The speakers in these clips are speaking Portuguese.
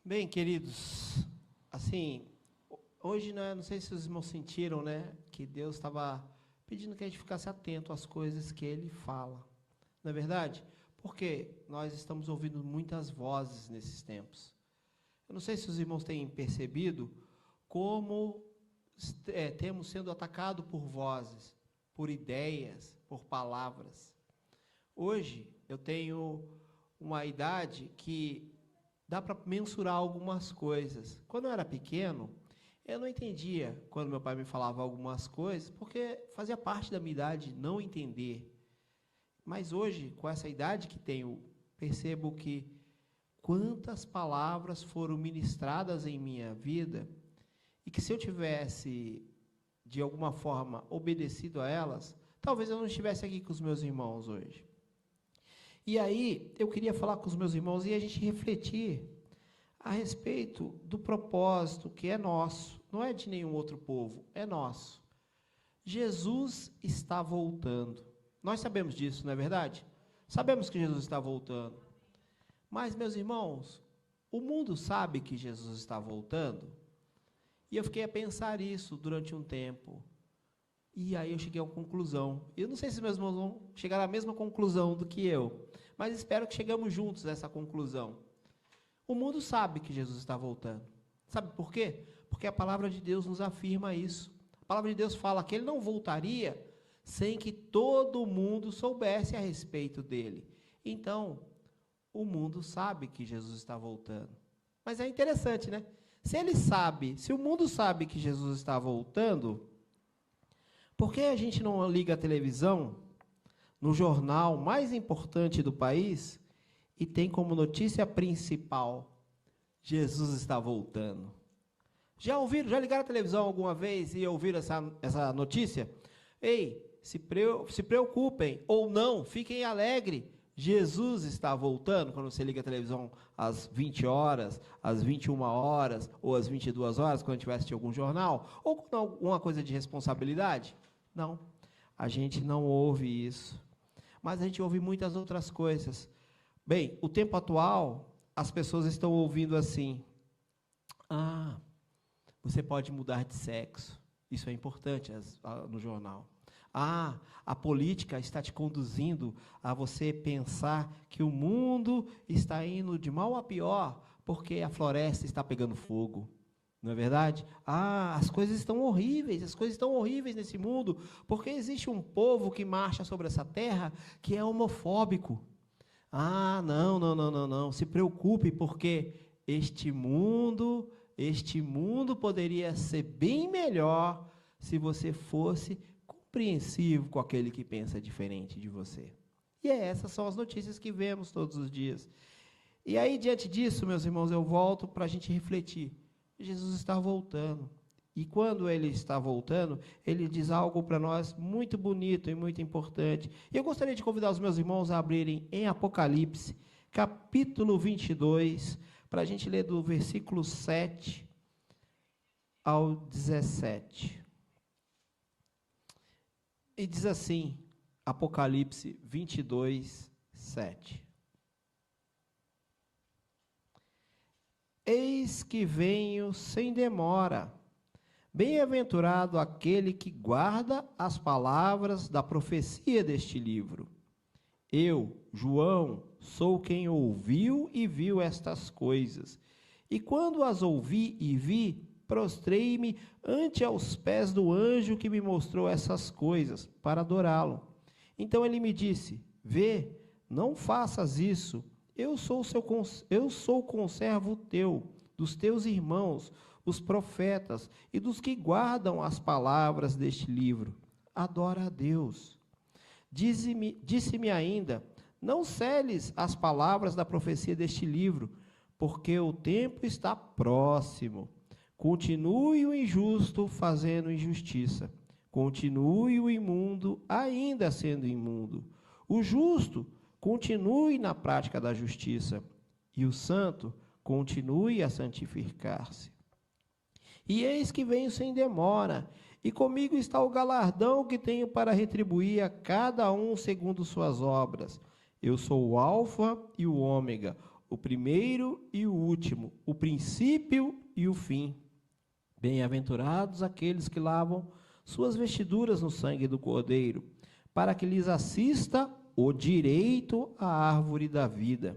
Bem, queridos, assim, hoje, né, não sei se os irmãos sentiram, né, que Deus estava pedindo que a gente ficasse atento às coisas que Ele fala, não é verdade? Porque nós estamos ouvindo muitas vozes nesses tempos. Eu não sei se os irmãos têm percebido como temos sendo atacados por vozes, por ideias, por palavras. Hoje, eu tenho uma idade que dá para mensurar algumas coisas. Quando eu era pequeno, eu não entendia quando meu pai me falava algumas coisas, porque fazia parte da minha idade não entender. Mas hoje, com essa idade que tenho, percebo que quantas palavras foram ministradas em minha vida e que se eu tivesse, de alguma forma, obedecido a elas, talvez eu não estivesse aqui com os meus irmãos hoje. E aí, eu queria falar com os meus irmãos e a gente refletir a respeito do propósito que é nosso, não é de nenhum outro povo, é nosso. Jesus está voltando. Nós sabemos disso, não é verdade? Sabemos que Jesus está voltando. Mas, meus irmãos, o mundo sabe que Jesus está voltando? E eu fiquei a pensar isso durante um tempo. E aí eu cheguei a uma conclusão. Eu não sei se meus irmãos vão chegar à mesma conclusão do que eu, mas espero que chegamos juntos a essa conclusão. O mundo sabe que Jesus está voltando. Sabe por quê? Porque a palavra de Deus nos afirma isso. A palavra de Deus fala que Ele não voltaria sem que todo mundo soubesse a respeito dele. Então, o mundo sabe que Jesus está voltando. Mas é interessante, né? Se ele sabe, se o mundo sabe que Jesus está voltando, por que a gente não liga a televisão no jornal mais importante do país e tem como notícia principal: Jesus está voltando? Já ouviram, já ligaram a televisão alguma vez e ouviram essa notícia? Ei, se preocupem, ou não, fiquem alegres, Jesus está voltando. Quando você liga a televisão às 20 horas, às 21 horas, ou às 22 horas, quando tiver assistindo algum jornal, ou com alguma coisa de responsabilidade? Não, a gente não ouve isso, mas a gente ouve muitas outras coisas. Bem, o tempo atual, as pessoas estão ouvindo assim: ah, você pode mudar de sexo, isso é importante no jornal. Ah, a política está te conduzindo a você pensar que o mundo está indo de mal a pior, porque a floresta está pegando fogo. Não é verdade? Ah, as coisas estão horríveis nesse mundo, porque existe um povo que marcha sobre essa terra que é homofóbico. Ah, não, se preocupe, porque este mundo poderia ser bem melhor se você fosse compreensivo com aquele que pensa diferente de você. E essas são as notícias que vemos todos os dias. E aí, diante disso, meus irmãos, eu volto para a gente refletir. Jesus está voltando. E quando Ele está voltando, Ele diz algo para nós muito bonito e muito importante. E eu gostaria de convidar os meus irmãos a abrirem em Apocalipse, capítulo 22, para a gente ler do versículo 7 ao 17. E diz assim, Apocalipse 22, 7. Eis que venho sem demora. Bem-aventurado aquele que guarda as palavras da profecia deste livro. Eu, João, sou quem ouviu e viu estas coisas. E quando as ouvi e vi, prostrei-me ante aos pés do anjo que me mostrou essas coisas, para adorá-lo. Então ele me disse: vê, não faças isso. Eu sou conservo teu, dos teus irmãos, os profetas, e dos que guardam as palavras deste livro. Adora a Deus. Disse-me ainda: não celes as palavras da profecia deste livro, porque o tempo está próximo. Continue o injusto fazendo injustiça. Continue o imundo ainda sendo imundo. O justo continue na prática da justiça. E o santo continue a santificar-se. E eis que venho sem demora, e comigo está o galardão que tenho para retribuir a cada um segundo suas obras. Eu sou o Alfa e o Ômega, o primeiro e o último, o princípio e o fim. Bem-aventurados aqueles que lavam suas vestiduras no sangue do Cordeiro, para que lhes assista o direito à árvore da vida,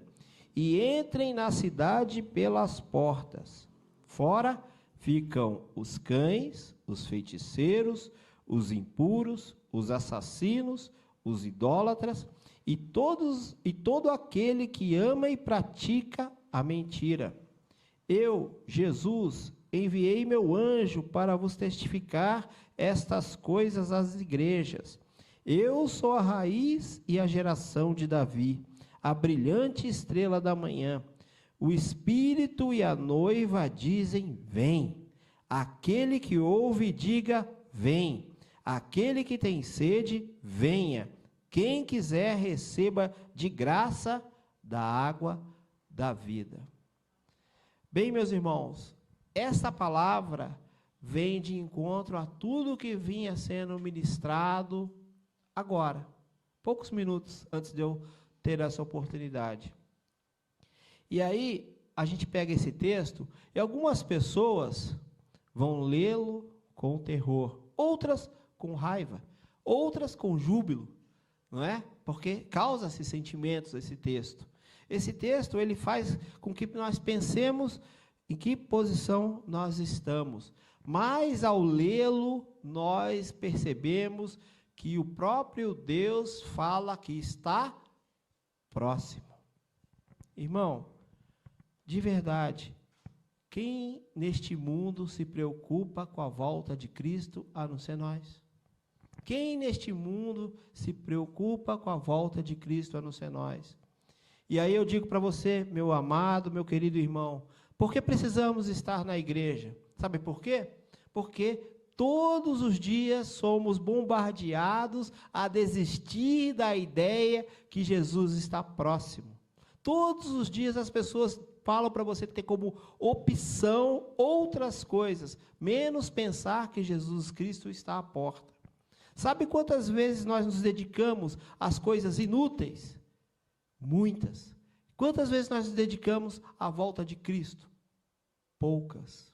e entrem na cidade pelas portas. Fora ficam os cães, os feiticeiros, os impuros, os assassinos, os idólatras, e todo aquele que ama e pratica a mentira. Eu, Jesus, enviei meu anjo para vos testificar estas coisas às igrejas. Eu sou a raiz e a geração de Davi, a brilhante estrela da manhã. O Espírito e a noiva dizem, vem. Aquele que ouve, diga, vem. Aquele que tem sede, venha. Quem quiser, receba de graça da água da vida. Bem, meus irmãos, esta palavra vem de encontro a tudo que vinha sendo ministrado agora, poucos minutos antes de eu ter essa oportunidade. E aí, a gente pega esse texto e algumas pessoas vão lê-lo com terror, outras com raiva, outras com júbilo, não é? Porque causa-se sentimentos esse texto. Esse texto, ele faz com que nós pensemos em que posição nós estamos. Mas, ao lê-lo, nós percebemos que o próprio Deus fala que está próximo. Irmão, de verdade, quem neste mundo se preocupa com a volta de Cristo, a não ser nós? Quem neste mundo se preocupa com a volta de Cristo, a não ser nós? E aí eu digo para você, meu amado, meu querido irmão, por que precisamos estar na igreja? Sabe por quê? Porque todos os dias somos bombardeados a desistir da ideia que Jesus está próximo. Todos os dias as pessoas falam para você ter como opção outras coisas, menos pensar que Jesus Cristo está à porta. Sabe quantas vezes nós nos dedicamos às coisas inúteis? Muitas. Quantas vezes nós nos dedicamos à volta de Cristo? Poucas.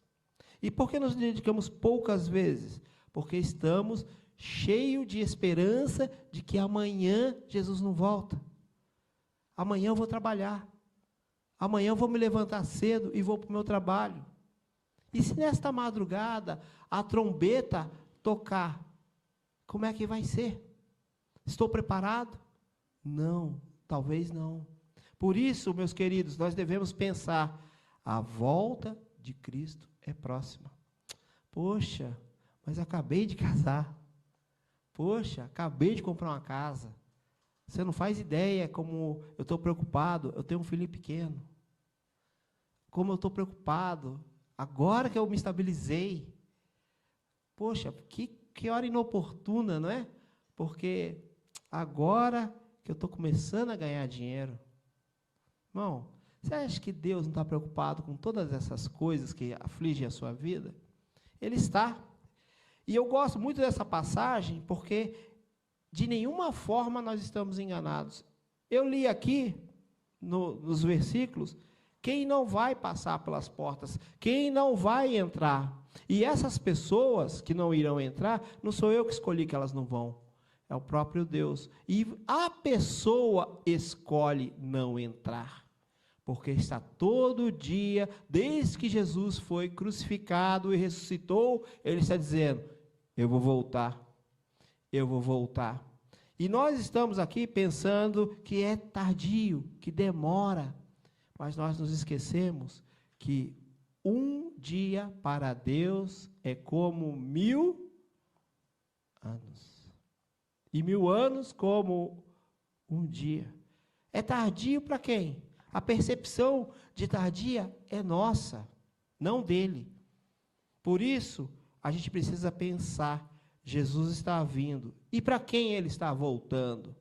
E por que nos dedicamos poucas vezes? Porque estamos cheios de esperança de que amanhã Jesus não volta. Amanhã eu vou trabalhar. Amanhã eu vou me levantar cedo e vou para o meu trabalho. E se nesta madrugada a trombeta tocar, como é que vai ser? Estou preparado? Não, talvez não. Por isso, meus queridos, nós devemos pensar, a volta de Cristo é próxima. Poxa, mas acabei de casar. Poxa, acabei de comprar uma casa. Você não faz ideia como eu estou preocupado, eu tenho um filho pequeno. Como eu estou preocupado, agora que eu me estabilizei. Poxa, que hora inoportuna, não é? Porque agora que eu estou começando a ganhar dinheiro. Irmão, você acha que Deus não está preocupado com todas essas coisas que afligem a sua vida? Ele está. E eu gosto muito dessa passagem, porque de nenhuma forma nós estamos enganados. Eu li aqui, nos versículos, quem não vai passar pelas portas, quem não vai entrar. E essas pessoas que não irão entrar, não sou eu que escolhi que elas não vão, é o próprio Deus. E a pessoa escolhe não entrar, porque está todo dia, desde que Jesus foi crucificado e ressuscitou, ele está dizendo, eu vou voltar, eu vou voltar. E nós estamos aqui pensando que é tardio, que demora, mas nós nos esquecemos que um dia para Deus é como 1000 anos. E 1000 anos como um dia. É tardio para quem? A percepção de tardia é nossa, não dele. Por isso, a gente precisa pensar, Jesus está vindo. E para quem ele está voltando?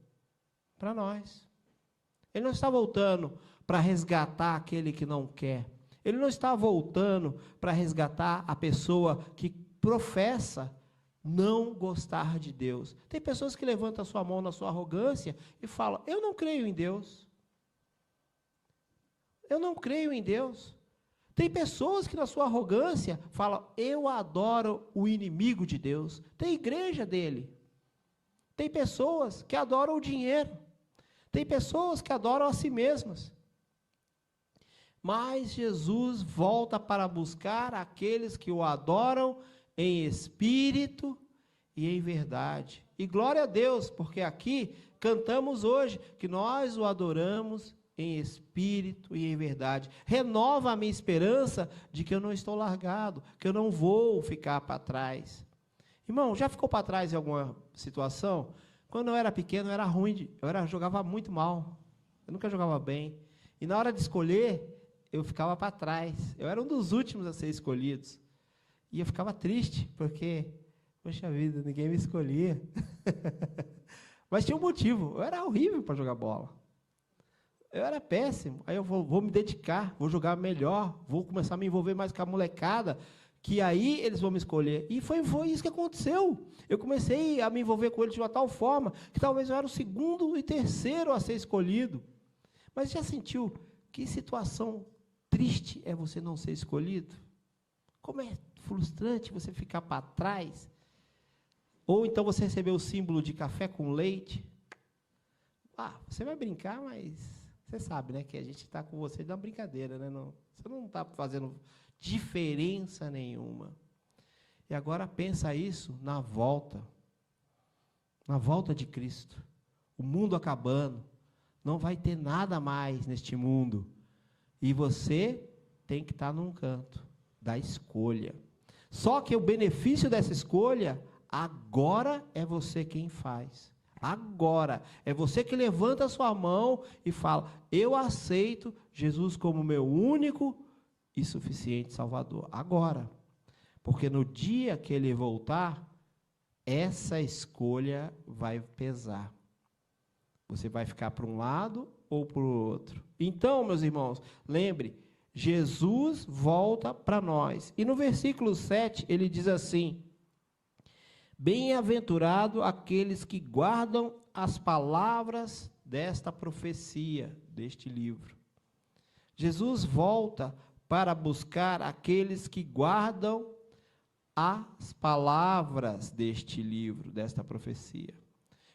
Para nós. Ele não está voltando para resgatar aquele que não quer. Ele não está voltando para resgatar a pessoa que professa não gostar de Deus. Tem pessoas que levantam a sua mão na sua arrogância e falam, eu não creio em Deus. Eu não creio em Deus. Tem pessoas que na sua arrogância falam, eu adoro o inimigo de Deus. Tem igreja dele. Tem pessoas que adoram o dinheiro. Tem pessoas que adoram a si mesmas. Mas Jesus volta para buscar aqueles que o adoram em espírito e em verdade. E glória a Deus, porque aqui cantamos hoje que nós o adoramos em espírito e em verdade. Renova a minha esperança de que eu não estou largado, que eu não vou ficar para trás. Irmão, já ficou para trás em alguma situação? Quando eu era pequeno, eu era ruim, jogava muito mal. Eu nunca jogava bem. E na hora de escolher, eu ficava para trás. Eu era um dos últimos a ser escolhidos. E eu ficava triste, porque, poxa vida, ninguém me escolhia. Mas tinha um motivo. Eu era horrível para jogar bola. Eu era péssimo. Aí eu vou me dedicar, vou jogar melhor, vou começar a me envolver mais com a molecada, que aí eles vão me escolher. E foi isso que aconteceu. Eu comecei a me envolver com eles de uma tal forma que talvez eu era o segundo e terceiro a ser escolhido. Mas já sentiu que situação triste é você não ser escolhido? Como é frustrante você ficar para trás? Ou então você receber o símbolo de café com leite? Você vai brincar, mas você sabe, né, que a gente está com você de uma brincadeira, né? Não, você não está fazendo diferença nenhuma. E agora pensa isso na volta de Cristo. O mundo acabando, não vai ter nada mais neste mundo. E você tem que estar num canto da escolha. Só que o benefício dessa escolha, agora é você quem faz. Agora, é você que levanta a sua mão e fala, eu aceito Jesus como meu único e suficiente Salvador. Agora. Porque no dia que ele voltar, essa escolha vai pesar. Você vai ficar para um lado ou para o outro. Então, meus irmãos, lembre, Jesus volta para nós. E no versículo 7, ele diz assim, bem-aventurado aqueles que guardam as palavras desta profecia, deste livro. Jesus volta para buscar aqueles que guardam as palavras deste livro, desta profecia.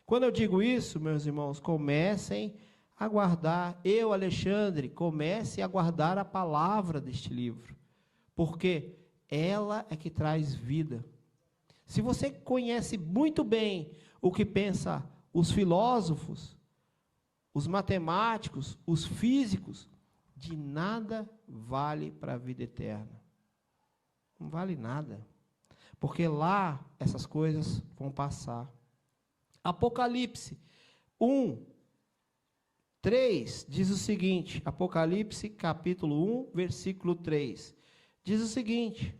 Quando eu digo isso, meus irmãos, comecem a guardar, eu, Alexandre, comece a guardar a palavra deste livro, porque ela é que traz vida. Se você conhece muito bem o que pensa os filósofos, os matemáticos, os físicos, de nada vale para a vida eterna. Não vale nada. Porque lá essas coisas vão passar. Apocalipse 1, 3 diz o seguinte, Apocalipse capítulo 1, versículo 3, diz o seguinte,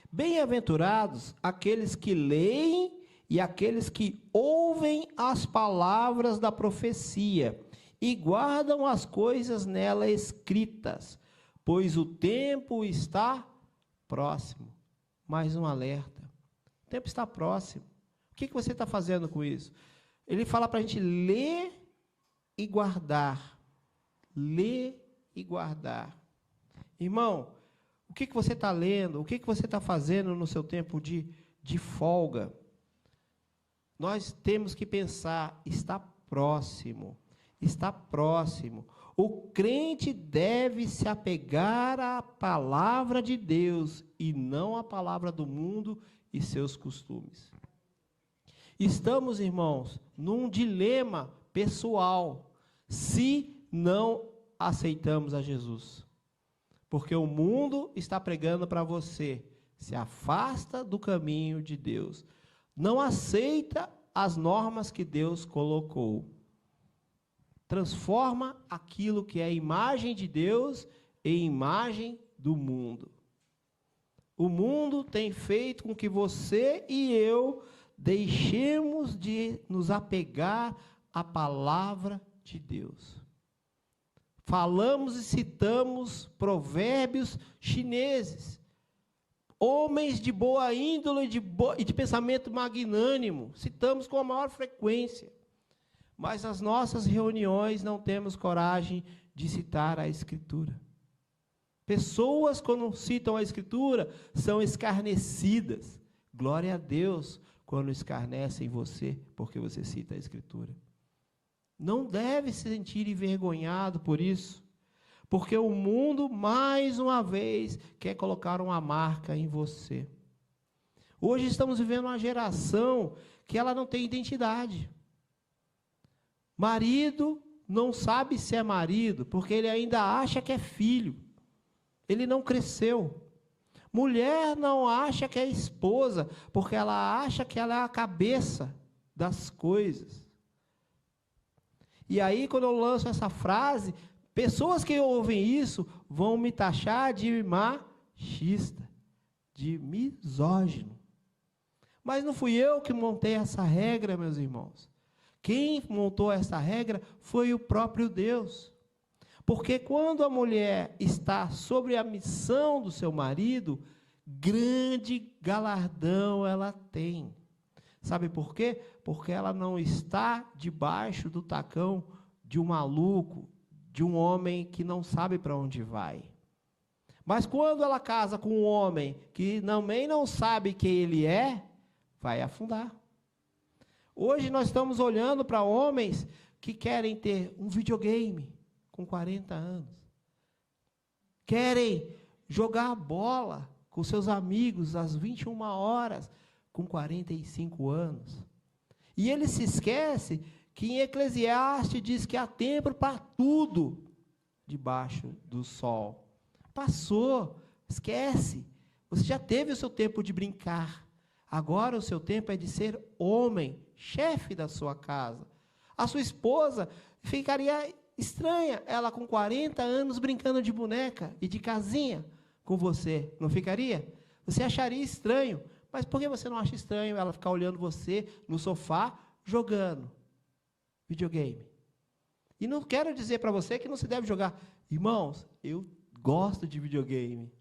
bem-aventurados aqueles que leem e aqueles que ouvem as palavras da profecia e guardam as coisas nela escritas, pois o tempo está próximo. Mais um alerta. O tempo está próximo. O que você está fazendo com isso? Ele fala para a gente ler e guardar. Ler e guardar. Irmão, o que você está lendo? O que você está fazendo no seu tempo de folga? Nós temos que pensar, está próximo. Está próximo. O crente deve se apegar à palavra de Deus e não à palavra do mundo e seus costumes. Estamos, irmãos, num dilema pessoal, se não aceitamos a Jesus. Porque o mundo está pregando para você, se afasta do caminho de Deus. Não aceita as normas que Deus colocou. Transforma aquilo que é a imagem de Deus em imagem do mundo. O mundo tem feito com que você e eu deixemos de nos apegar à palavra de Deus. Falamos e citamos provérbios chineses, homens de boa índole e de pensamento magnânimo, citamos com a maior frequência. mas nas nossas reuniões não temos coragem de citar a Escritura. Pessoas, quando citam a Escritura, são escarnecidas. Glória a Deus quando escarnecem você, porque você cita a Escritura. Não deve se sentir envergonhado por isso, porque o mundo, mais uma vez, quer colocar uma marca em você. Hoje estamos vivendo uma geração que ela não tem identidade. Marido não sabe se é marido, porque ele ainda acha que é filho. Ele não cresceu. Mulher não acha que é esposa, porque ela acha que ela é a cabeça das coisas. E aí, quando eu lanço essa frase, pessoas que ouvem isso vão me taxar de machista, de misógino. Mas não fui eu que montei essa regra, meus irmãos. Quem montou essa regra foi o próprio Deus. Porque quando a mulher está sobre a missão do seu marido, grande galardão ela tem. Sabe por quê? Porque ela não está debaixo do tacão de um maluco, de um homem que não sabe para onde vai. Mas quando ela casa com um homem que também não sabe quem ele é, vai afundar. Hoje nós estamos olhando para homens que querem ter um videogame com 40 anos. Querem jogar bola com seus amigos às 21 horas com 45 anos. E ele se esquece que em Eclesiastes diz que há tempo para tudo debaixo do sol. Passou, esquece. Você já teve o seu tempo de brincar. Agora o seu tempo é de ser homem, chefe da sua casa. A sua esposa ficaria estranha, ela com 40 anos brincando de boneca e de casinha com você, não ficaria? Você acharia estranho, mas por que você não acha estranho ela ficar olhando você no sofá, jogando videogame? E não quero dizer para você que não se deve jogar. Irmãos, eu gosto de videogame.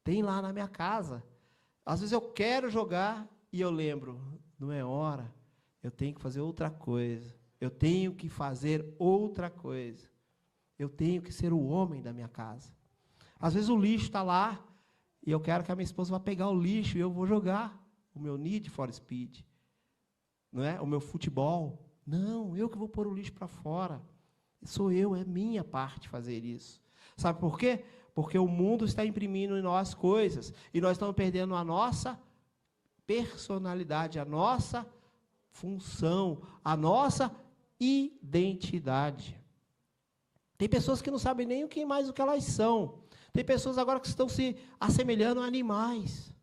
Tem lá na minha casa. Às vezes eu quero jogar e eu lembro, não é hora, eu tenho que fazer outra coisa. Eu tenho que fazer outra coisa. Eu tenho que ser o homem da minha casa. Às vezes o lixo está lá e eu quero que a minha esposa vá pegar o lixo e eu vou jogar o meu Need for Speed, não é? O meu futebol. Não, eu que vou pôr o lixo para fora. Sou eu, é minha parte fazer isso. Sabe por quê? Porque o mundo está imprimindo em nós coisas e nós estamos perdendo a nossa personalidade, a nossa função, a nossa identidade. Tem pessoas que não sabem nem o que elas são. Tem pessoas agora que estão se assemelhando a animais.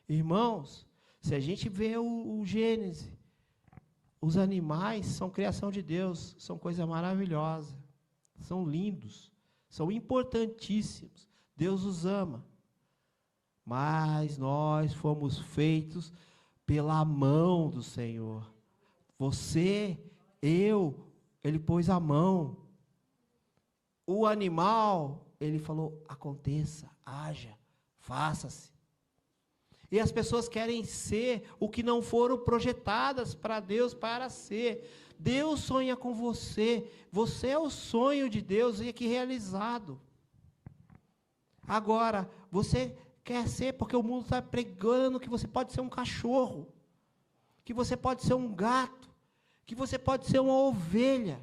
Irmãos, se a gente vê o Gênesis, os animais são criação de Deus, são coisa maravilhosa, são lindos, são importantíssimos. Deus os ama. Mas nós fomos feitos pela mão do Senhor. Você, eu, Ele pôs a mão. O animal, Ele falou, aconteça, haja, faça-se. E as pessoas querem ser o que não foram projetadas para Deus para ser. Deus sonha com você. Você é o sonho de Deus e aqui realizado. Agora, você quer ser porque o mundo está pregando que você pode ser um cachorro, que você pode ser um gato, que você pode ser uma ovelha.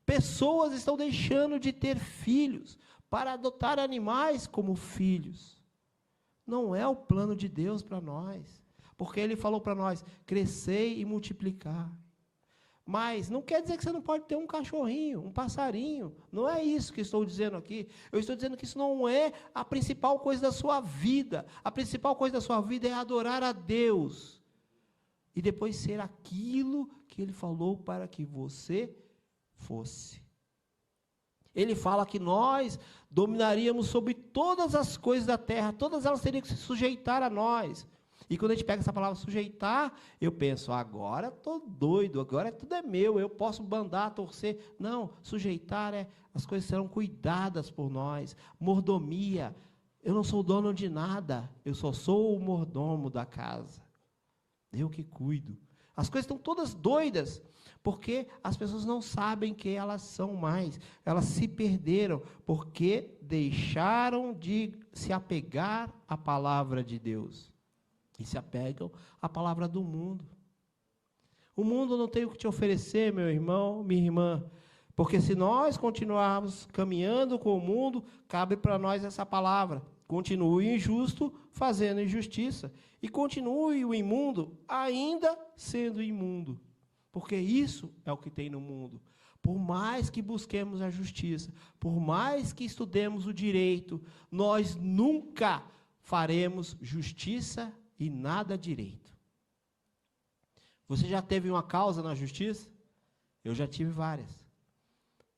Pessoas estão deixando de ter filhos para adotar animais como filhos. Não é o plano de Deus para nós, porque Ele falou para nós, crescer e multiplicar. Mas não quer dizer que você não pode ter um cachorrinho, um passarinho. Não é isso que estou dizendo aqui. Eu estou dizendo que isso não é a principal coisa da sua vida. A principal coisa da sua vida é adorar a Deus. E depois ser aquilo que Ele falou para que você fosse. Ele fala que nós dominaríamos sobre todas as coisas da terra. Todas elas teriam que se sujeitar a nós. E quando a gente pega essa palavra sujeitar, eu penso, agora estou doido, agora tudo é meu, eu posso mandar, torcer. Não, sujeitar as coisas serão cuidadas por nós. Mordomia, eu não sou dono de nada, eu só sou o mordomo da casa. Eu que cuido. As coisas estão todas doidas, Porque as pessoas não sabem quem elas são mais. Elas se perderam porque deixaram de se apegar à palavra de Deus. E se apegam à palavra do mundo. O mundo não tem o que te oferecer, meu irmão, minha irmã. Porque se nós continuarmos caminhando com o mundo, cabe para nós essa palavra. Continue o injusto fazendo injustiça. E continue o imundo ainda sendo imundo. Porque isso é o que tem no mundo. Por mais que busquemos a justiça, por mais que estudemos o direito, nós nunca faremos justiça e nada direito. Você já teve uma causa na justiça? Eu já tive várias.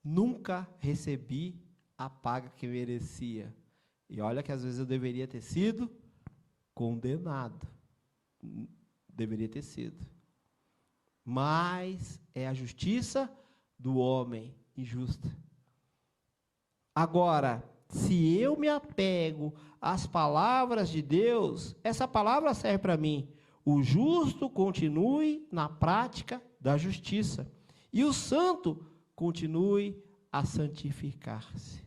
Nunca recebi a paga que merecia. E olha que às vezes eu deveria ter sido condenado. Deveria ter sido. Mas é a justiça do homem injusta. Agora, se eu me apego às palavras de Deus, essa palavra serve para mim. O justo continue na prática da justiça. E o santo continue a santificar-se.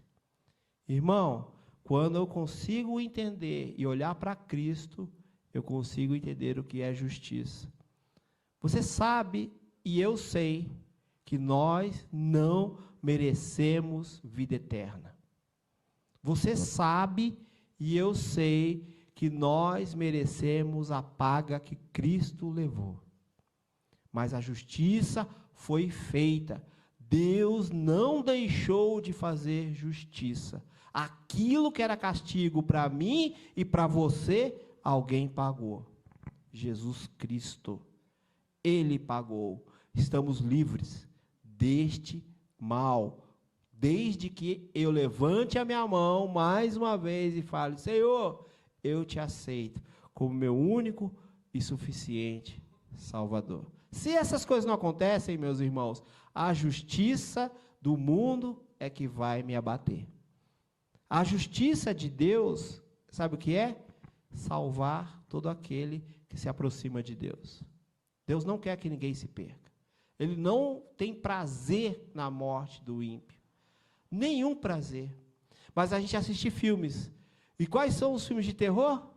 Irmão, quando eu consigo entender e olhar para Cristo, eu consigo entender o que é justiça. Você sabe, e eu sei, que nós não merecemos vida eterna. Você sabe, e eu sei, que nós merecemos a paga que Cristo levou. Mas a justiça foi feita. Deus não deixou de fazer justiça. Aquilo que era castigo para mim e para você, alguém pagou. Jesus Cristo. Ele pagou. Estamos livres deste mal. Desde que eu levante a minha mão mais uma vez e fale: Senhor, eu te aceito como meu único e suficiente Salvador. Se essas coisas não acontecem, meus irmãos, a justiça do mundo é que vai me abater. A justiça de Deus, sabe o que é? Salvar todo aquele que se aproxima de Deus. Deus não quer que ninguém se perca. Ele não tem prazer na morte do ímpio. Nenhum prazer. Mas a gente assiste filmes. E quais são os filmes de terror?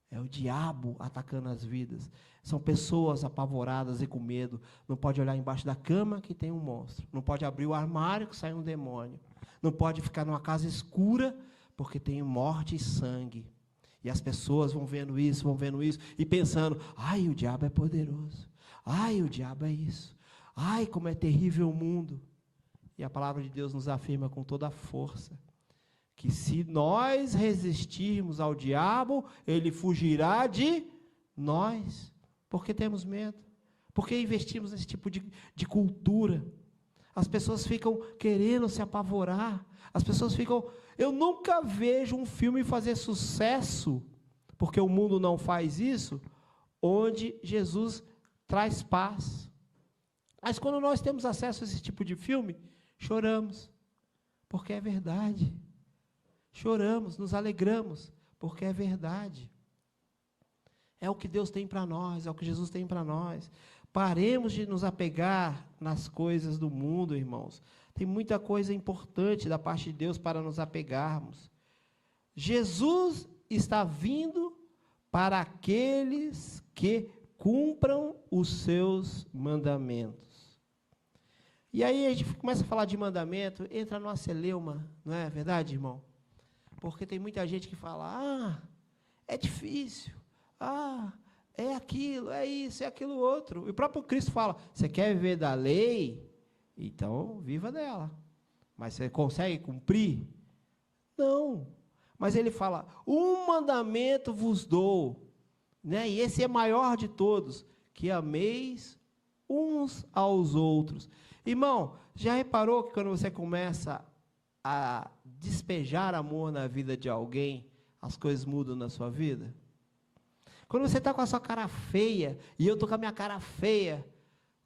É o diabo atacando as vidas. São pessoas apavoradas e com medo. Não pode olhar embaixo da cama que tem um monstro. Não pode abrir o armário que sai um demônio. Não pode ficar numa casa escura porque tem morte e sangue. E as pessoas vão vendo isso e pensando: ai, o diabo é poderoso. Ai, o diabo é isso. Ai, como é terrível o mundo. E a palavra de Deus nos afirma com toda a força que se nós resistirmos ao diabo, ele fugirá de nós. Porque temos medo. Porque investimos nesse tipo de cultura. As pessoas ficam querendo se apavorar. As pessoas ficam... Eu nunca vejo um filme fazer sucesso, porque o mundo não faz isso, onde Jesus traz paz. Mas quando nós temos acesso a esse tipo de filme, choramos, porque é verdade. Choramos, nos alegramos, porque é verdade. É o que Deus tem para nós, é o que Jesus tem para nós. Paremos de nos apegar nas coisas do mundo, irmãos. Tem muita coisa importante da parte de Deus para nos apegarmos. Jesus está vindo para aqueles que cumpram os seus mandamentos. E aí a gente começa a falar de mandamento, entra numa celeuma, não é verdade, irmão? Porque tem muita gente que fala: é difícil, é aquilo, é isso, é aquilo outro. E o próprio Cristo fala: você quer viver da lei? Então, viva dela. Mas você consegue cumprir? Não. Mas ele fala: um mandamento vos dou, né? E esse é maior de todos, que ameis uns aos outros. Irmão, já reparou que quando você começa a despejar amor na vida de alguém, as coisas mudam na sua vida? Quando você está com a sua cara feia, e eu estou com a minha cara feia,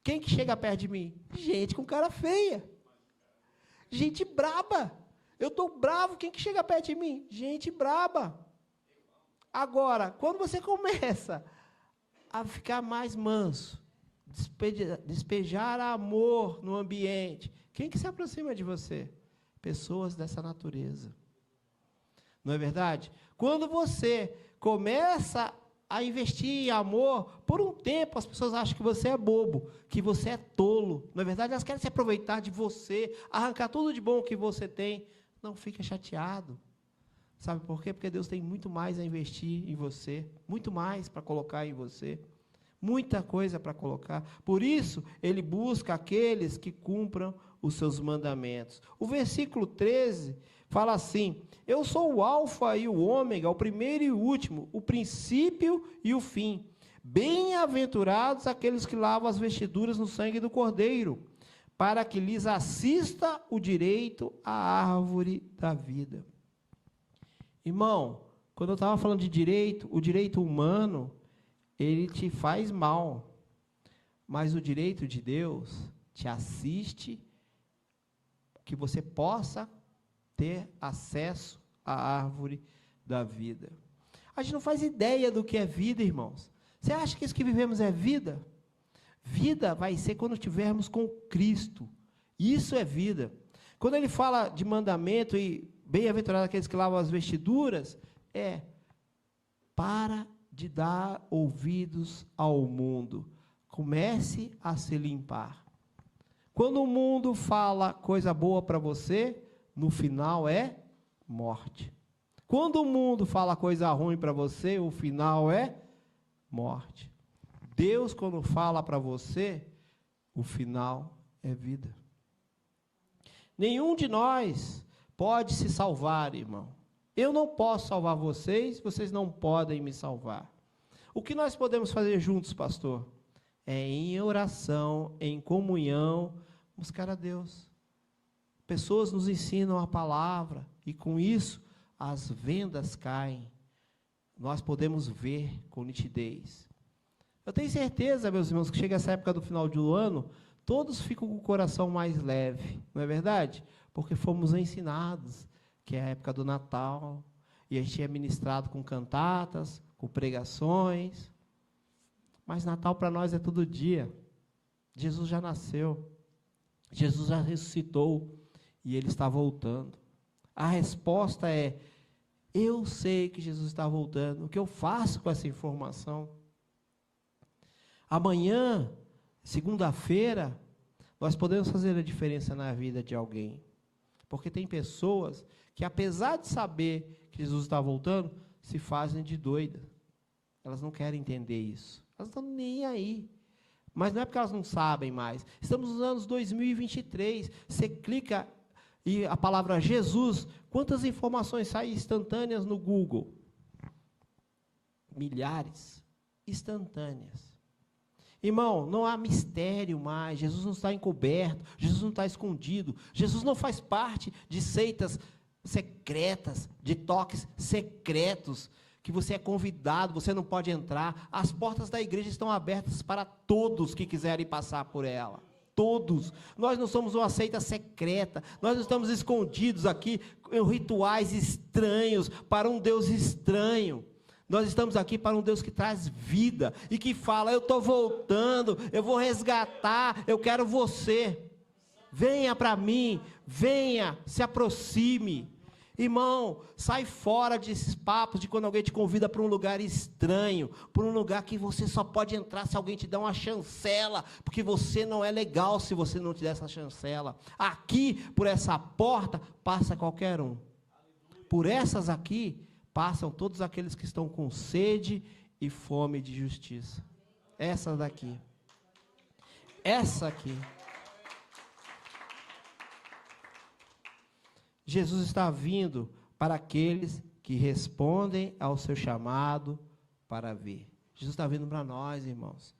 quem que chega perto de mim? Gente com cara feia. Gente braba. Eu estou bravo, quem que chega perto de mim? Gente braba. Agora, quando você começa a ficar mais manso, despejar amor no ambiente. Quem que se aproxima de você? Pessoas dessa natureza. Não é verdade? Quando você começa a investir em amor, por um tempo as pessoas acham que você é bobo, que você é tolo. Na verdade, elas querem se aproveitar de você, arrancar tudo de bom que você tem. Não fica chateado. Sabe por quê? Porque Deus tem muito mais a investir em você, muito mais para colocar em você, muita coisa para colocar. Por isso, Ele busca aqueles que cumpram os seus mandamentos. O versículo 13 fala assim: eu sou o alfa e o ômega, o primeiro e o último, o princípio e o fim. Bem-aventurados aqueles que lavam as vestiduras no sangue do Cordeiro, para que lhes assista o direito à árvore da vida. Irmão, quando eu estava falando de direito, o direito humano, ele te faz mal, mas o direito de Deus te assiste, que você possa ter acesso à árvore da vida. A gente não faz ideia do que é vida, irmãos. Você acha que isso que vivemos é vida? Vida vai ser quando estivermos com Cristo. Isso é vida. Quando ele fala de mandamento e bem-aventurados aqueles que lavam as vestiduras, para de dar ouvidos ao mundo. Comece a se limpar. Quando o mundo fala coisa boa para você, no final é morte. Quando o mundo fala coisa ruim para você, o final é morte. Deus, quando fala para você, o final é vida. Nenhum de nós pode se salvar, irmão. Eu não posso salvar vocês, vocês não podem me salvar. O que nós podemos fazer juntos, pastor? É em oração, em comunhão, buscar a Deus. Pessoas nos ensinam a palavra e com isso as vendas caem. Nós podemos ver com nitidez. Eu tenho certeza, meus irmãos, que chega essa época do final do ano, todos ficam com o coração mais leve, não é verdade? Porque fomos ensinados que é a época do Natal, e a gente é ministrado com cantatas, com pregações, mas Natal para nós é todo dia. Jesus já nasceu, Jesus já ressuscitou, e Ele está voltando. A resposta é: eu sei que Jesus está voltando, o que eu faço com essa informação? Amanhã, segunda-feira, nós podemos fazer a diferença na vida de alguém. Porque tem pessoas que, apesar de saber que Jesus está voltando, se fazem de doida. Elas não querem entender isso. Elas não estão nem aí. Mas não é porque elas não sabem mais. Estamos nos anos 2023. Você clica e a palavra Jesus, quantas informações saem instantâneas no Google? Milhares. Instantâneas. Irmão, não há mistério mais, Jesus não está encoberto, Jesus não está escondido, Jesus não faz parte de seitas secretas, de toques secretos, que você é convidado, você não pode entrar. As portas da igreja estão abertas para todos que quiserem passar por ela. Todos. Nós não somos uma seita secreta, nós não estamos escondidos aqui em rituais estranhos, para um Deus estranho. Nós estamos aqui para um Deus que traz vida e que fala: eu estou voltando, eu vou resgatar, eu quero você. Venha para mim, venha, se aproxime. Irmão, sai fora desses papos de quando alguém te convida para um lugar estranho, para um lugar que você só pode entrar se alguém te dá uma chancela, porque você não é legal se você não te der essa chancela. Aqui, por essa porta, passa qualquer um. Por essas aqui, passam todos aqueles que estão com sede e fome de justiça. Essa daqui. Essa aqui. Jesus está vindo para aqueles que respondem ao seu chamado para ver. Jesus está vindo para nós, irmãos.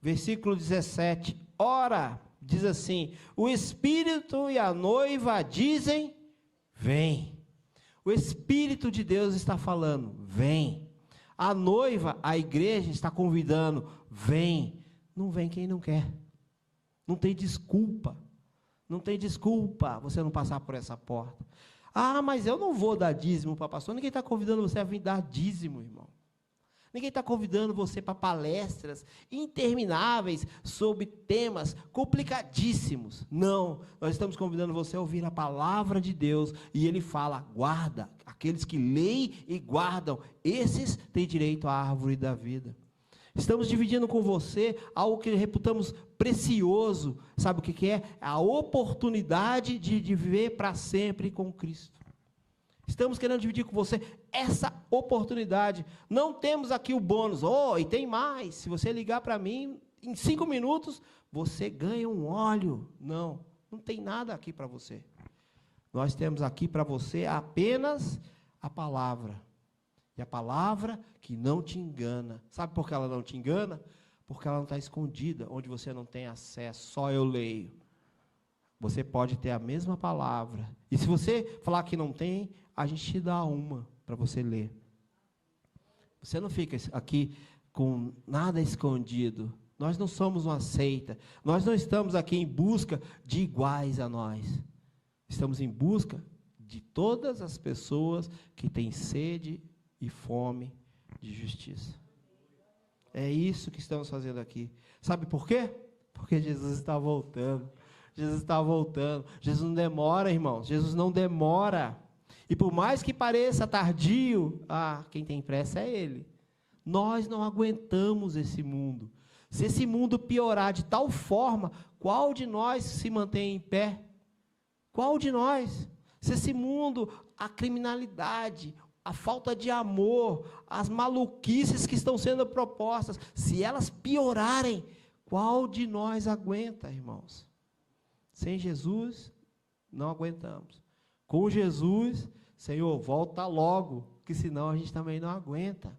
Versículo 17. Ora, diz assim: o Espírito e a noiva dizem: vem. O Espírito de Deus está falando: vem. A noiva, a igreja, está convidando: vem. Não vem quem não quer. Não tem desculpa. Não tem desculpa você não passar por essa porta. Ah, mas eu não vou dar dízimo para pastor. Ninguém está convidando você a vir dar dízimo, irmão. Ninguém está convidando você para palestras intermináveis sobre temas complicadíssimos. Não, nós estamos convidando você a ouvir a palavra de Deus. E Ele fala, guarda, aqueles que leem e guardam, esses têm direito à árvore da vida. Estamos dividindo com você algo que reputamos precioso. Sabe o que é? A oportunidade de viver para sempre com Cristo. Estamos querendo dividir com você essa oportunidade. Não temos aqui o bônus. E tem mais. Se você ligar para mim, em 5 minutos, você ganha um óleo. Não tem nada aqui para você. Nós temos aqui para você apenas a palavra. E a palavra que não te engana. Sabe por que ela não te engana? Porque ela não está escondida, onde você não tem acesso, só eu leio. Você pode ter a mesma palavra. E se você falar que não tem, a gente te dá uma para você ler. Você não fica aqui com nada escondido. Nós não somos uma seita. Nós não estamos aqui em busca de iguais a nós. Estamos em busca de todas as pessoas que têm sede e fome de justiça. É isso que estamos fazendo aqui. Sabe por quê? Porque Jesus está voltando. Jesus está voltando. Jesus não demora, irmãos. Jesus não demora. E por mais que pareça tardio, quem tem pressa é Ele. Nós não aguentamos esse mundo. Se esse mundo piorar de tal forma, qual de nós se mantém em pé? Qual de nós? Se esse mundo, a criminalidade, a falta de amor, as maluquices que estão sendo propostas, se elas piorarem, qual de nós aguenta, irmãos? Sem Jesus, não aguentamos. Com Jesus, Senhor, volta logo, que senão a gente também não aguenta.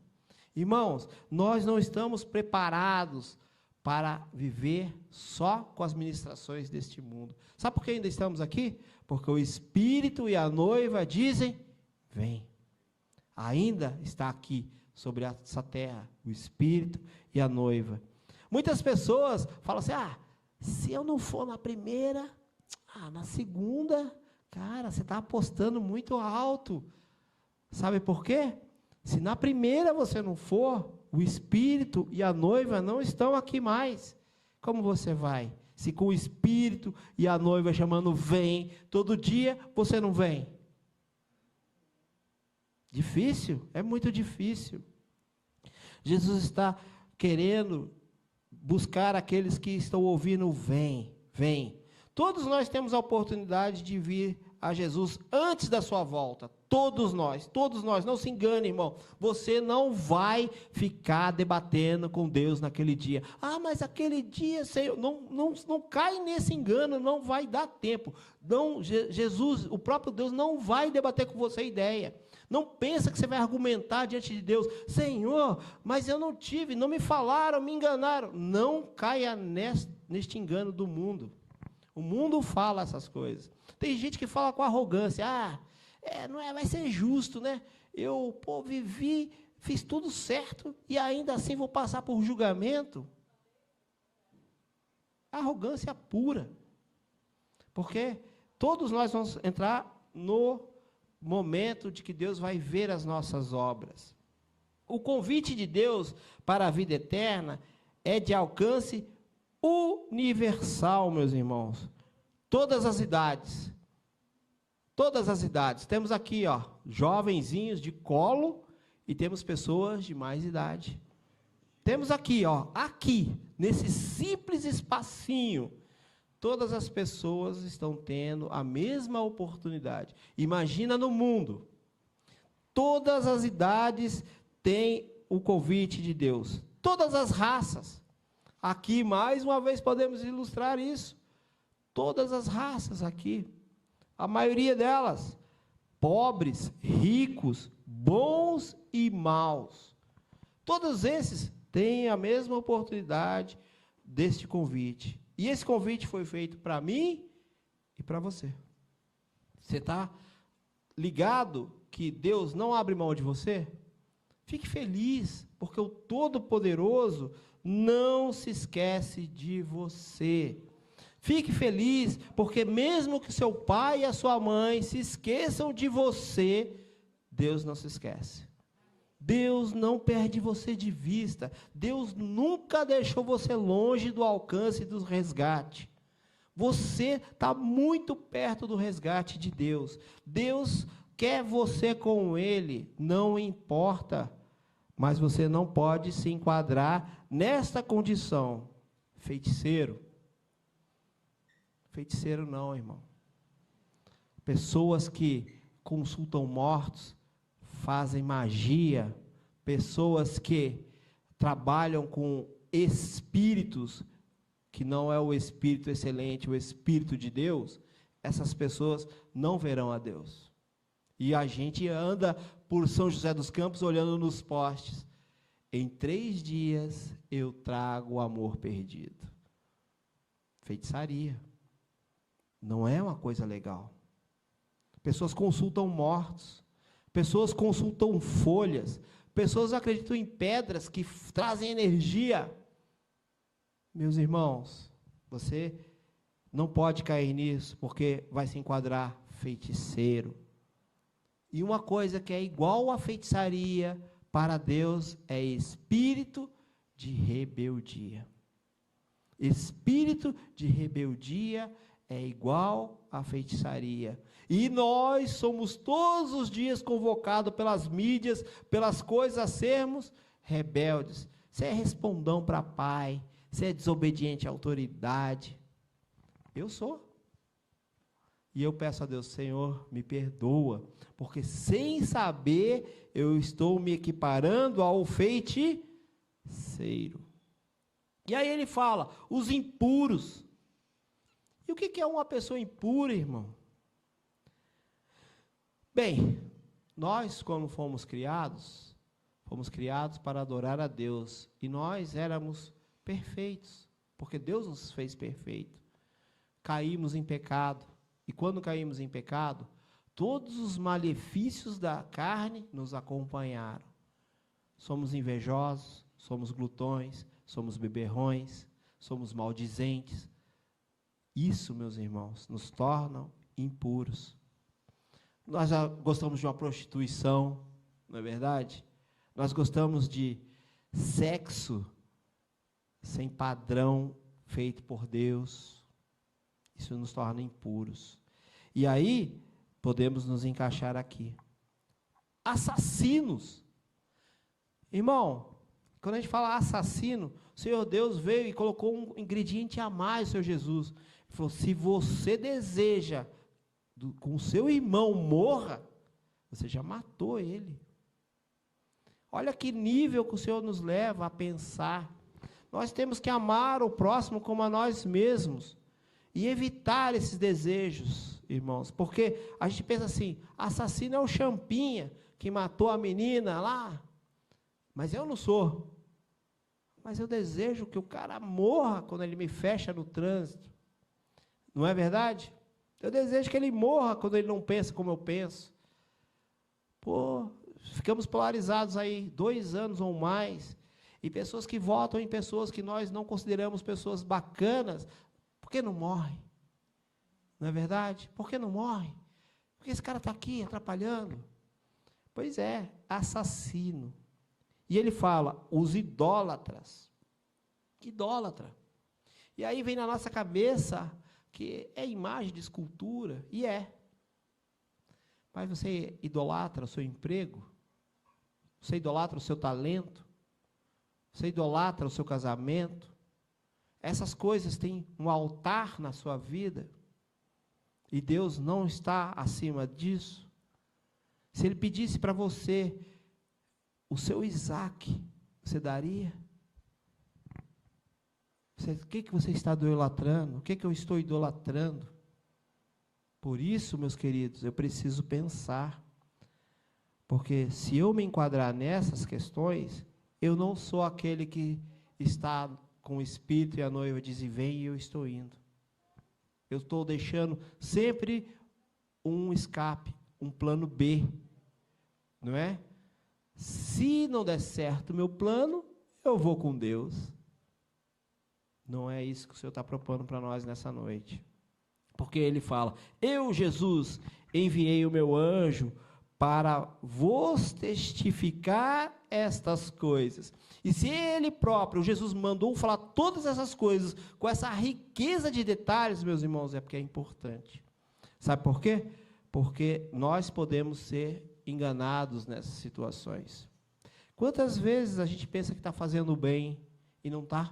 Irmãos, nós não estamos preparados para viver só com as ministrações deste mundo. Sabe por que ainda estamos aqui? Porque o Espírito e a noiva dizem, vem. Ainda está aqui, sobre essa terra, o Espírito e a noiva. Muitas pessoas falam assim, se eu não for na primeira, na segunda, cara, você está apostando muito alto. Sabe por quê? Se na primeira você não for, o Espírito e a noiva não estão aqui mais. Como você vai? Se com o Espírito e a noiva chamando vem, todo dia você não vem. Difícil? É muito difícil. Jesus está querendo buscar aqueles que estão ouvindo, vem, vem. Todos nós temos a oportunidade de vir a Jesus antes da sua volta. Todos nós, não se engane, irmão. Você não vai ficar debatendo com Deus naquele dia. Mas aquele dia, Senhor, não cai nesse engano, não vai dar tempo. Não, Jesus, o próprio Deus, não vai debater com você a ideia. Não pensa que você vai argumentar diante de Deus, Senhor, mas eu não tive, não me falaram, me enganaram. Não caia neste engano do mundo. O mundo fala essas coisas. Tem gente que fala com arrogância, vai ser justo, né? Eu, vivi, fiz tudo certo e ainda assim vou passar por julgamento. Arrogância pura. Porque todos nós vamos entrar no momento de que Deus vai ver as nossas obras. O convite de Deus para a vida eterna é de alcance universal, meus irmãos. Todas as idades. Todas as idades. Temos aqui, jovenzinhos de colo e temos pessoas de mais idade. Temos aqui, aqui, nesse simples espacinho, todas as pessoas estão tendo a mesma oportunidade. Imagina no mundo. Todas as idades têm o convite de Deus. Todas as raças. Aqui, mais uma vez, podemos ilustrar isso. Todas as raças aqui. A maioria delas. Pobres, ricos, bons e maus. Todos esses têm a mesma oportunidade deste convite. E esse convite foi feito para mim e para você. Você está ligado que Deus não abre mão de você? Fique feliz, porque o Todo-Poderoso não se esquece de você. Fique feliz, porque mesmo que seu pai e a sua mãe se esqueçam de você, Deus não se esquece. Deus não perde você de vista. Deus nunca deixou você longe do alcance do resgate. Você está muito perto do resgate de Deus. Deus quer você com Ele, não importa. Mas você não pode se enquadrar nesta condição. Feiticeiro. Feiticeiro não, irmão. Pessoas que consultam mortos, fazem magia, pessoas que trabalham com espíritos, que não é o espírito excelente, o espírito de Deus, essas pessoas não verão a Deus. E a gente anda por São José dos Campos olhando nos postes. Em 3 dias eu trago o amor perdido. Feitiçaria. Não é uma coisa legal. Pessoas consultam mortos. Pessoas consultam folhas. Pessoas acreditam em pedras que trazem energia. Meus irmãos, você não pode cair nisso, porque vai se enquadrar feiticeiro. E uma coisa que é igual à feitiçaria, para Deus, é espírito de rebeldia. Espírito de rebeldia é igual à feitiçaria. E nós somos todos os dias convocados pelas mídias, pelas coisas a sermos rebeldes. Você é respondão para pai, você é desobediente à autoridade. Eu sou. E eu peço a Deus, Senhor, me perdoa, porque sem saber eu estou me equiparando ao feiticeiro. E aí ele fala, os impuros. E o que é uma pessoa impura, irmão? Bem, nós, quando fomos criados para adorar a Deus. E nós éramos perfeitos, porque Deus nos fez perfeito. Caímos em pecado. E quando caímos em pecado, todos os malefícios da carne nos acompanharam. Somos invejosos, somos glutões, somos beberrões, somos maldizentes. Isso, meus irmãos, nos tornam impuros. Nós já gostamos de uma prostituição, não é verdade? Nós gostamos de sexo sem padrão feito por Deus. Isso nos torna impuros. E aí, podemos nos encaixar aqui. Assassinos. Irmão, quando a gente fala assassino, o Senhor Deus veio e colocou um ingrediente a mais, o Senhor Jesus. Ele falou, se você deseja com o seu irmão morra, você já matou ele. Olha que nível que o Senhor nos leva a pensar. Nós temos que amar o próximo como a nós mesmos. E evitar esses desejos, irmãos. Porque a gente pensa assim, assassino é o Champinha, que matou a menina lá. Mas eu não sou. Mas eu desejo que o cara morra quando ele me fecha no trânsito. Não é verdade? Eu desejo que ele morra quando ele não pensa como eu penso. Pô, ficamos polarizados aí 2 anos ou mais. E pessoas que votam em pessoas que nós não consideramos pessoas bacanas. Por que não morre? Não é verdade? Por que não morre? Porque esse cara está aqui atrapalhando. Pois é, assassino. E ele fala, os idólatras. Idólatra. E aí vem na nossa cabeça que é imagem de escultura, e é. Mas você idolatra o seu emprego? Você idolatra o seu talento? Você idolatra o seu casamento? Essas coisas têm um altar na sua vida, e Deus não está acima disso. Se Ele pedisse para você o seu Isaac, você daria? O que você está idolatrando? O que eu estou idolatrando? Por isso, meus queridos, eu preciso pensar, porque se eu me enquadrar nessas questões, eu não sou aquele que está com o Espírito e a noiva dizem, vem e eu estou indo. Eu estou deixando sempre um escape, um plano B, não é? Se não der certo o meu plano, eu vou com Deus. Não é isso que o Senhor está propondo para nós nessa noite. Porque Ele fala, eu, Jesus, enviei o meu anjo para vos testificar estas coisas. E se ele próprio, Jesus, mandou falar todas essas coisas, com essa riqueza de detalhes, meus irmãos, é porque é importante. Sabe por quê? Porque nós podemos ser enganados nessas situações. Quantas vezes a gente pensa que está fazendo bem e não está?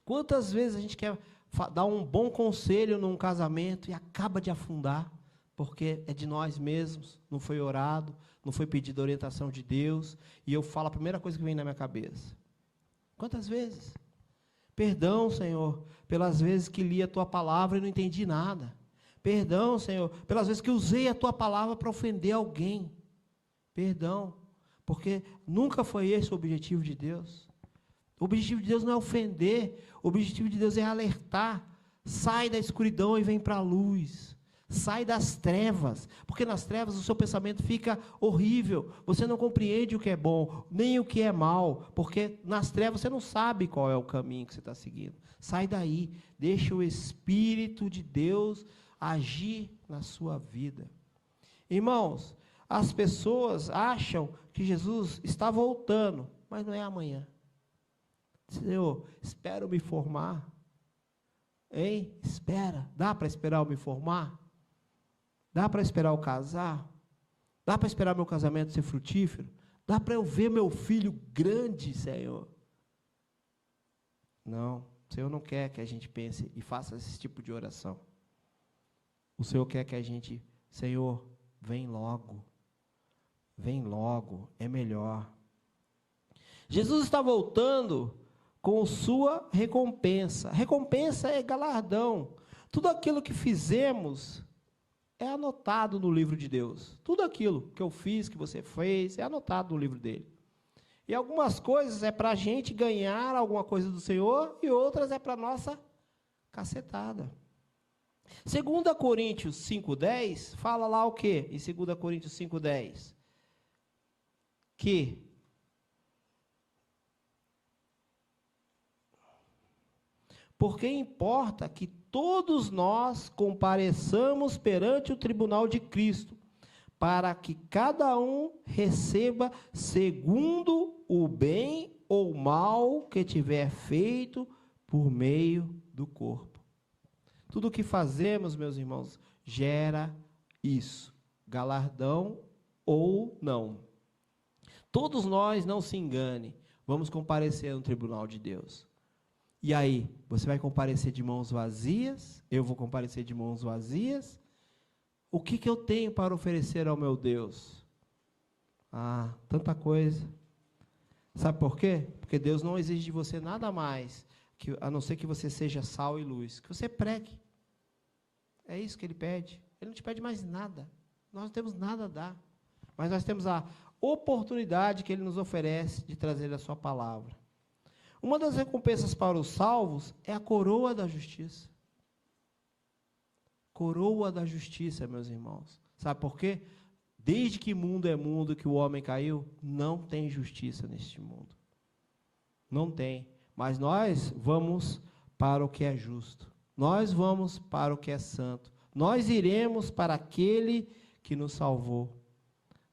Quantas vezes a gente quer dar um bom conselho num casamento e acaba de afundar, porque é de nós mesmos, não foi orado, não foi pedido orientação de Deus, e eu falo a primeira coisa que vem na minha cabeça. Quantas vezes? Perdão, Senhor, pelas vezes que li a Tua palavra e não entendi nada. Perdão, Senhor, pelas vezes que usei a Tua palavra para ofender alguém. Perdão, porque nunca foi esse o objetivo de Deus. O objetivo de Deus não é ofender, o objetivo de Deus é alertar. Sai da escuridão e vem para a luz. Sai das trevas, porque nas trevas o seu pensamento fica horrível, você não compreende o que é bom, nem o que é mal, porque nas trevas você não sabe qual é o caminho que você está seguindo. Sai daí, deixa o Espírito de Deus agir na sua vida. Irmãos, as pessoas acham que Jesus está voltando, mas não é amanhã. Senhor, espero me formar. Hein? Espera, dá para esperar eu me formar? Dá para esperar eu casar? Dá para esperar meu casamento ser frutífero? Dá para eu ver meu filho grande, Senhor? Não, o Senhor não quer que a gente pense e faça esse tipo de oração. O Senhor quer que a gente, Senhor, vem logo, é melhor. Jesus está voltando com sua recompensa. Recompensa é galardão. Tudo aquilo que fizemos é anotado no livro de Deus. Tudo aquilo que eu fiz, que você fez, é anotado no livro dele. E algumas coisas é para a gente ganhar alguma coisa do Senhor, e outras é para a nossa cacetada. 2 Coríntios 5,10, fala lá o quê? Em 2 Coríntios 5,10. Porque importa que todos nós compareçamos perante o tribunal de Cristo, para que cada um receba segundo o bem ou mal que tiver feito por meio do corpo. Tudo o que fazemos, meus irmãos, gera isso, galardão ou não. Todos nós, não se engane, vamos comparecer no tribunal de Deus. E aí, você vai comparecer de mãos vazias? Eu vou comparecer de mãos vazias? O que eu tenho para oferecer ao meu Deus? Ah, tanta coisa. Sabe por quê? Porque Deus não exige de você nada mais, a não ser que você seja sal e luz, que você pregue. É isso que Ele pede. Ele não te pede mais nada. Nós não temos nada a dar. Mas nós temos a oportunidade que Ele nos oferece de trazer a sua palavra. Uma das recompensas para os salvos é a coroa da justiça. Coroa da justiça, meus irmãos. Sabe por quê? Desde que mundo é mundo, que o homem caiu, não tem justiça neste mundo. Não tem. Mas nós vamos para o que é justo. Nós vamos para o que é santo. Nós iremos para aquele que nos salvou.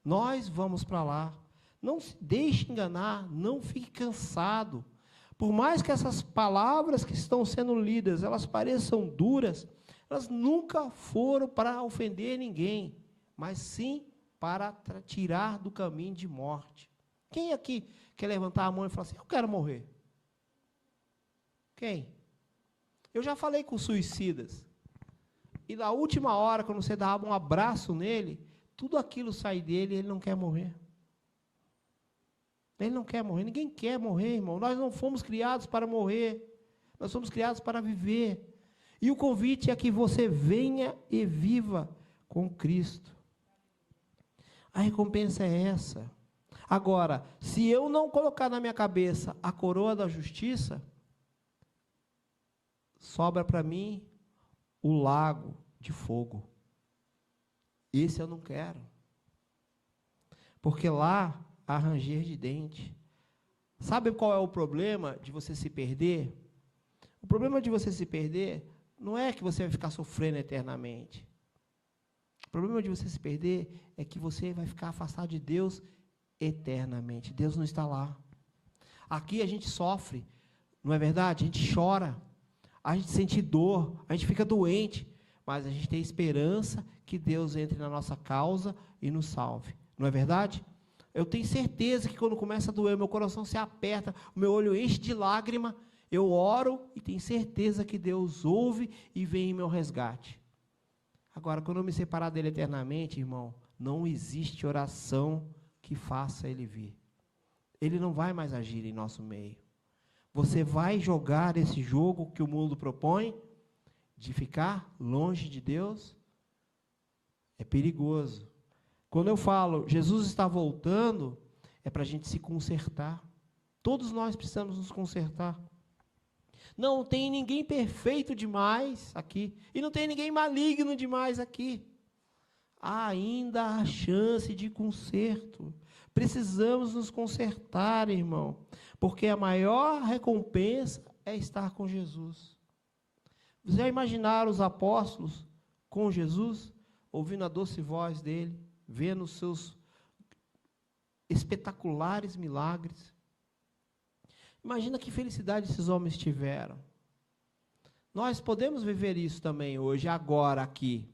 Nós vamos para lá. Não se deixe enganar, não fique cansado. Por mais que essas palavras que estão sendo lidas, elas pareçam duras, elas nunca foram para ofender ninguém, mas sim para tirar do caminho de morte. Quem aqui quer levantar a mão e falar assim, eu quero morrer? Quem? Eu já falei com suicidas, e na última hora, quando você dava um abraço nele, tudo aquilo sai dele e ele não quer morrer. Ele não quer morrer, ninguém quer morrer, irmão. Nós não fomos criados para morrer, nós fomos criados para viver. E o convite é que você venha e viva com Cristo. A recompensa é essa. Agora, se eu não colocar na minha cabeça a coroa da justiça, sobra para mim o lago de fogo. Esse eu não quero. Porque lá há ranger de dente. Sabe qual é o problema de você se perder? O problema de você se perder não é que você vai ficar sofrendo eternamente. problema de você se perder é que você vai ficar afastado de Deus eternamente. Deus não está lá. Aqui a gente sofre, não é verdade? A gente chora, a gente sente dor, a gente fica doente, mas a gente tem esperança que Deus entre na nossa causa e nos salve. Não é verdade? Eu tenho certeza que quando começa a doer, meu coração se aperta, o meu olho enche de lágrima, eu oro e tenho certeza que Deus ouve e vem em meu resgate. Agora, quando eu me separar dele eternamente, irmão, não existe oração que faça ele vir. Ele não vai mais agir em nosso meio. Você vai jogar esse jogo que o mundo propõe, de ficar longe de Deus? É perigoso. Quando eu falo, Jesus está voltando, é para a gente se consertar. Todos nós precisamos nos consertar. Não tem ninguém perfeito demais aqui, e não tem ninguém maligno demais aqui. Há ainda a chance de conserto. Precisamos nos consertar, irmão, porque a maior recompensa é estar com Jesus. Vocês já imaginaram os apóstolos com Jesus, ouvindo a doce voz dele, vendo os seus espetaculares milagres? Imagina que felicidade esses homens tiveram. Nós podemos viver isso também hoje, agora, aqui.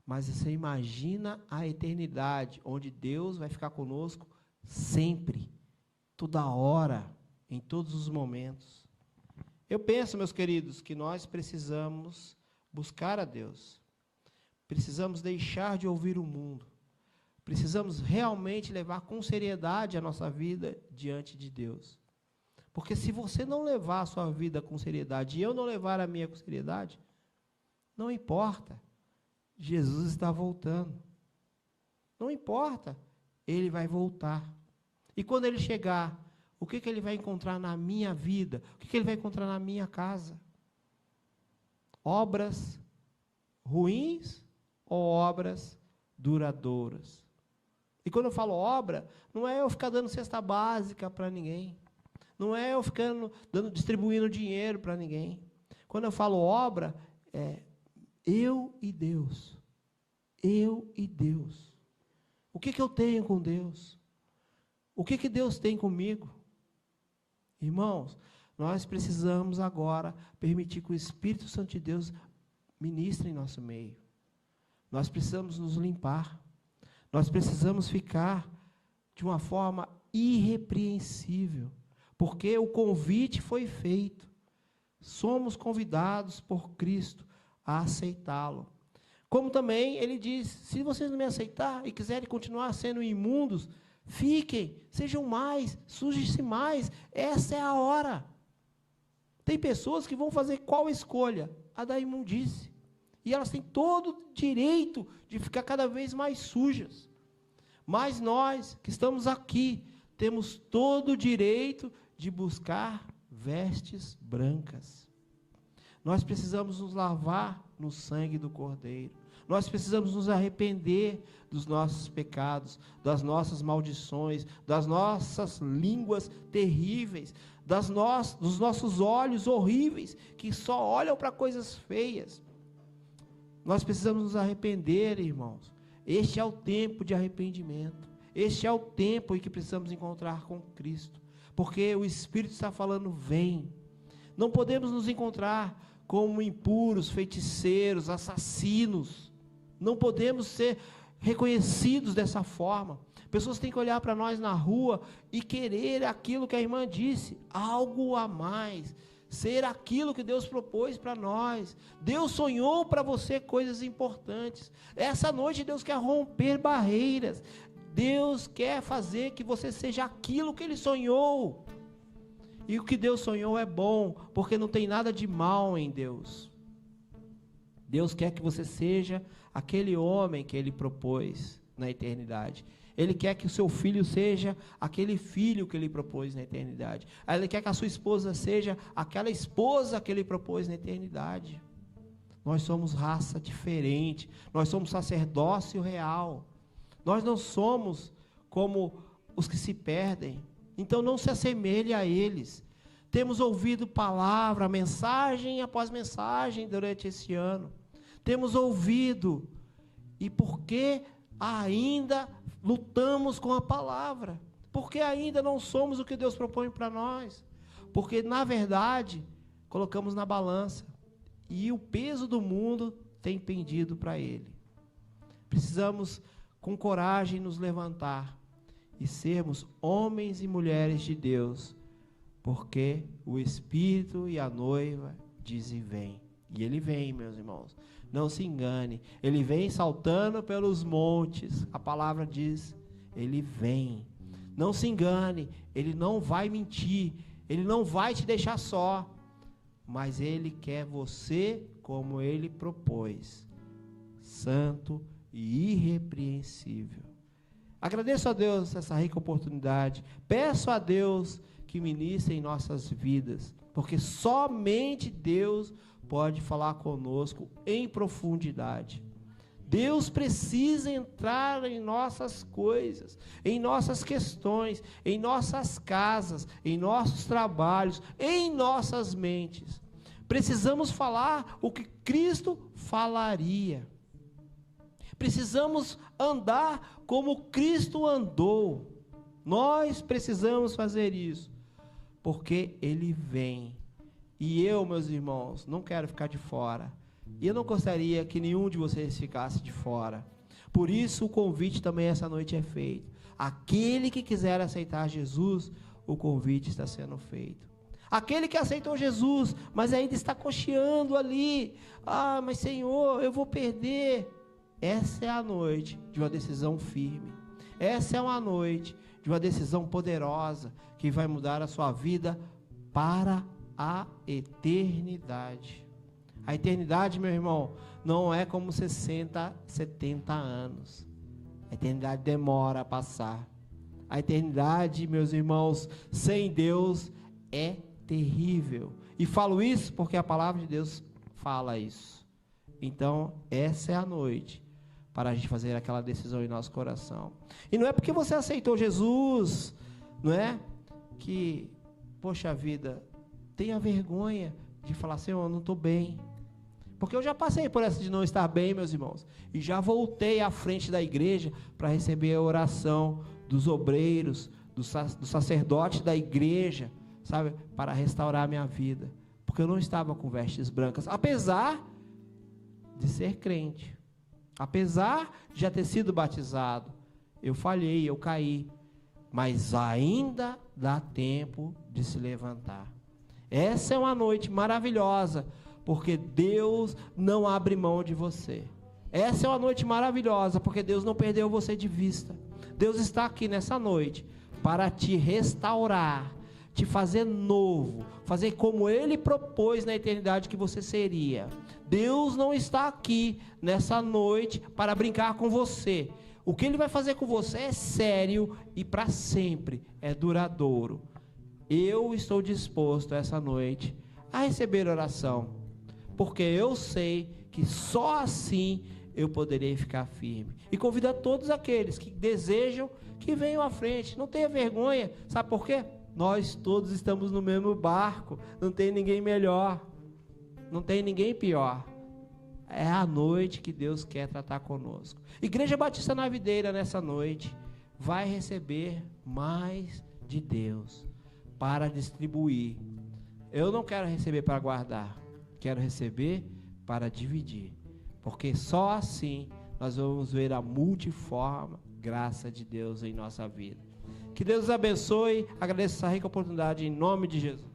Mas você imagina a eternidade, onde Deus vai ficar conosco sempre, toda hora, em todos os momentos. Eu penso, meus queridos, que nós precisamos buscar a Deus. Precisamos deixar de ouvir o mundo. Precisamos realmente levar com seriedade a nossa vida diante de Deus. Porque se você não levar a sua vida com seriedade e eu não levar a minha com seriedade, não importa. Jesus está voltando. Não importa, ele vai voltar. E quando ele chegar, o que ele vai encontrar na minha vida? O que ele vai encontrar na minha casa? Obras ruins ou obras duradouras? E quando eu falo obra, não é eu ficar dando cesta básica para ninguém. Não é eu ficando distribuindo dinheiro para ninguém. Quando eu falo obra, é eu e Deus. Eu e Deus. O que eu tenho com Deus? O que Deus tem comigo? Irmãos, nós precisamos agora permitir que o Espírito Santo de Deus ministre em nosso meio. Nós precisamos nos limpar. Nós precisamos ficar de uma forma irrepreensível. Porque o convite foi feito. Somos convidados por Cristo a aceitá-lo. Como também ele diz, se vocês não me aceitarem e quiserem continuar sendo imundos, fiquem, sejam mais, sujem-se mais, essa é a hora. Tem pessoas que vão fazer qual escolha? A da imundice. E elas têm todo o direito de ficar cada vez mais sujas. Mas nós, que estamos aqui, temos todo o direito de buscar vestes brancas. Nós precisamos nos lavar no sangue do Cordeiro. Nós precisamos nos arrepender dos nossos pecados, das nossas maldições, das nossas línguas terríveis, dos nossos olhos horríveis, que só olham para coisas feias. Nós precisamos nos arrepender, irmãos. Este é o tempo de arrependimento. Este é o tempo em que precisamos encontrar com Cristo. Porque o Espírito está falando, vem. Não podemos nos encontrar como impuros, feiticeiros, assassinos. Não podemos ser reconhecidos dessa forma. Pessoas têm que olhar para nós na rua e querer aquilo que a irmã disse, algo a mais, ser aquilo que Deus propôs para nós. Deus sonhou para você coisas importantes. Essa noite Deus quer romper barreiras. Deus quer fazer que você seja aquilo que Ele sonhou. E o que Deus sonhou é bom, porque não tem nada de mal em Deus. Deus quer que você seja aquele homem que Ele propôs na eternidade. Ele quer que o seu filho seja aquele filho que Ele propôs na eternidade. Ele quer que a sua esposa seja aquela esposa que Ele propôs na eternidade. Nós somos raça diferente, nós somos sacerdócio real. Nós não somos como os que se perdem. Então não se assemelhe a eles. Temos ouvido palavra, mensagem após mensagem durante esse ano. Temos ouvido E por que ainda lutamos com a palavra? Por que ainda não somos o que Deus propõe para nós? Porque, na verdade, colocamos na balança e o peso do mundo tem pendido para Ele. Precisamos, com coragem, nos levantar e sermos homens e mulheres de Deus, porque o Espírito e a noiva dizem vem. E Ele vem, meus irmãos. Não se engane. Ele vem saltando pelos montes. A palavra diz, Ele vem. Não se engane. Ele não vai mentir. Ele não vai te deixar só. Mas Ele quer você como Ele propôs. Santo e irrepreensível. Agradeço a Deus essa rica oportunidade. Peço a Deus que ministre em nossas vidas, porque somente Deus pode falar conosco em profundidade. Deus precisa entrar em nossas coisas, em nossas questões, em nossas casas, em nossos trabalhos, em nossas mentes. Precisamos falar o que Cristo falaria. Precisamos andar como Cristo andou. Nós precisamos fazer isso, porque Ele vem. E eu, meus irmãos, não quero ficar de fora. E eu não gostaria que nenhum de vocês ficasse de fora. Por isso o convite também essa noite é feito. Aquele que quiser aceitar Jesus, o convite está sendo feito. Aquele que aceitou Jesus, mas ainda está cocheando ali. Ah, mas Senhor, eu vou perder. Essa é a noite de uma decisão firme. Essa é uma noite de uma decisão poderosa que vai mudar a sua vida para a eternidade. A eternidade, meu irmão, não é como 60, 70 anos. A eternidade demora a passar. A eternidade, meus irmãos, sem Deus é terrível. E falo isso porque a palavra de Deus fala isso. Então, essa é a noite para a gente fazer aquela decisão em nosso coração. E não é porque você aceitou Jesus, não é? Que, poxa vida, tenha vergonha de falar, Senhor, eu não estou bem. Porque eu já passei por essa de não estar bem, meus irmãos. E já voltei à frente da igreja para receber a oração dos obreiros, do sacerdote da igreja, sabe? Para restaurar a minha vida. Porque eu não estava com vestes brancas. Apesar de ser crente. Apesar de já ter sido batizado. Eu falhei, eu caí. Mas ainda dá tempo de se levantar. Essa é uma noite maravilhosa, porque Deus não abre mão de você. Essa é uma noite maravilhosa, porque Deus não perdeu você de vista. Deus está aqui nessa noite para te restaurar, te fazer novo, fazer como Ele propôs na eternidade que você seria. Deus não está aqui nessa noite para brincar com você. O que Ele vai fazer com você é sério e para sempre, é duradouro. Eu estou disposto essa noite a receber oração, porque eu sei que só assim eu poderei ficar firme. E convido a todos aqueles que desejam que venham à frente. Não tenha vergonha. Sabe por quê? Nós todos estamos no mesmo barco. Não tem ninguém melhor. Não tem ninguém pior. É a noite que Deus quer tratar conosco. Igreja Batista na Videira, nessa noite, vai receber mais de Deus para distribuir. Eu não quero receber para guardar. Quero receber para dividir. Porque só assim nós vamos ver a multiforme graça de Deus em nossa vida. Que Deus os abençoe. Agradeço essa rica oportunidade em nome de Jesus.